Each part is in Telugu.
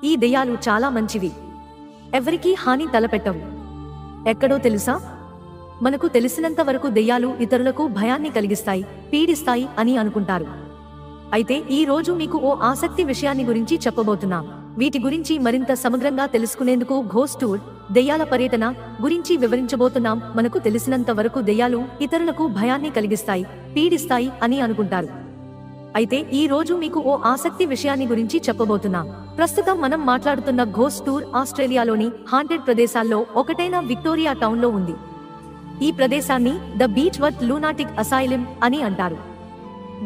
ఈ దెయ్యాలు చాలా మంచివి. ఎవరికీ హాని తలపెట్టవు. ఎక్కడో తెలుసా? మనకు తెలిసినంత వరకు దెయ్యాలు ఇతరులకు భయాన్ని కలిగిస్తాయి, పీడిస్తాయి అని అనుకుంటారు. అయితే ఈ రోజు మీకు ఓ ఆసక్తి విషయాన్ని గురించి చెప్పబోతున్నాం. వీటి గురించి మరింత సమగ్రంగా తెలుసుకునేందుకు ఘోస్ట్ టూర్, దెయ్యాల పర్యటన గురించి వివరించబోతున్నాం. మనకు తెలిసినంత వరకు దెయ్యాలు ఇతరులకు భయాన్ని కలిగిస్తాయి, పీడిస్తాయి అని అనుకుంటారు. అయితే ఈ రోజు మీకు ఓ ఆసక్తి విషయాన్ని గురించి చెప్పబోతున్నాం. ప్రస్తుతం మనం మాట్లాడుతున్న ఘోస్ట్ టూర్ ఆస్ట్రేలియాలోని హాంటెడ్ ప్రదేశాల్లో ఒకటైన విక్టోరియా టౌన్ లో ఉంది. ఈ ప్రదేశాన్ని ద బీచ్వర్త్ లూనాటిక్ అసైలం అని అంటారు.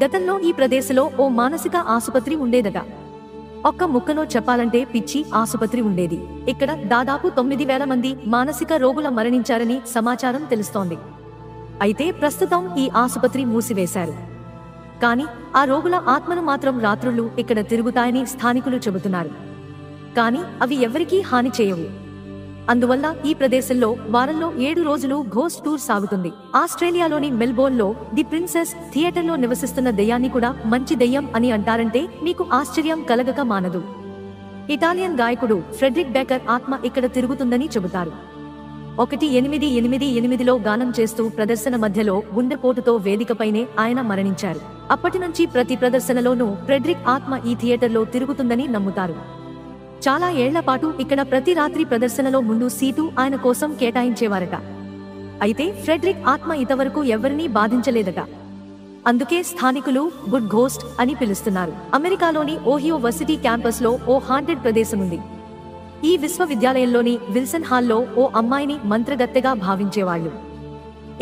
గతంలో ఈ ప్రదేశంలో ఓ మానసిక ఆసుపత్రి ఉండేదట. ఒక్క ముక్కలో చెప్పాలంటే పిచ్చి ఆసుపత్రి ఉండేది. ఇక్కడ దాదాపు 9,000 మంది మానసిక రోగుల మరణించారని సమాచారం తెలుస్తోంది. అయితే ప్రస్తుతం ఈ ఆసుపత్రి మూసివేశారు. కానీ ఆ రోగుల ఆత్మను మాత్రం రాత్రుళ్ళు ఇక్కడ తిరుగుతాయని స్థానికులు చెబుతున్నారు. కానీ అవి ఎవరికీ హాని చేయవు. అందువల్ల ఈ ప్రదేశంలో వారంలో 7 రోజులు ఘోస్ట్ టూర్ సాగుతుంది. ఆస్ట్రేలియాలోని మెల్బోర్న్ లో ది ప్రిన్సెస్ థియేటర్లో నివసిస్తున్న దెయ్యాన్ని కూడా మంచి దెయ్యం అని అంటారంటే మీకు ఆశ్చర్యం కలగక మానదు. ఇటాలియన్ గాయకుడు ఫ్రెడరిక్ బేకర్ ఆత్మ ఇక్కడ తిరుగుతుందని చెబుతారు. 1888లో గానం చేస్తూ ప్రదర్శన మధ్యలో గుండెపోటుతో వేదికపైనే ఆయన మరణించారు. అప్పటి నుంచి ప్రతి ప్రదర్శనలోనూ ఫ్రెడరిక్ ఆత్మ ఈ థియేటర్లో తిరుగుతుందని నమ్ముతారు. చాలా ఏళ్ల పాటు ఇక్కడ ప్రతి రాత్రి ప్రదర్శనలో ముందు సీటు ఆయన కోసం కేటాయించేవారట. అయితే ఫ్రెడరిక్ ఆత్మ ఇంతవరకు ఎవరినీ బాధించలేదట. అందుకే స్థానికులు గుడ్ ఘోస్ట్ అని పిలుస్తున్నారు. అమెరికాలోని ఓహియో వర్సిటీ క్యాంపస్ లో ఓ హాంటెడ్ ప్రదేశం ఉంది. ఈ విశ్వవిద్యాలయంలోని విల్సన్ హాల్లో ఓ అమ్మాయిని మంత్రగత్తెగా భావించేవాళ్లు.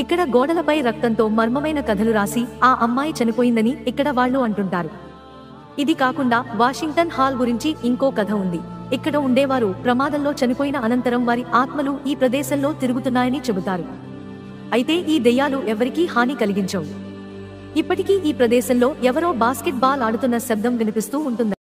ఇక్కడ గోడలపై రక్తంతో మర్మమైన కథలు రాసి ఆ అమ్మాయి చనిపోయిందని ఇక్కడ వాళ్ళు అంటుంటారు. ఇది కాకుండా వాషింగ్టన్ హాల్ గురించి ఇంకో కథ ఉంది. ఇక్కడ ఉండేవారు ప్రమాదంలో చనిపోయిన అనంతరం వారి ఆత్మలు ఈ ప్రదేశంలో తిరుగుతున్నాయని చెబుతారు. అయితే ఈ దెయ్యాలు ఎవరికీ హాని కలిగించవు. ఇప్పటికీ ఈ ప్రదేశంలో ఎవరో బాస్కెట్ బాల్ ఆడుతున్న శబ్దం వినిపిస్తూ ఉంటుంది.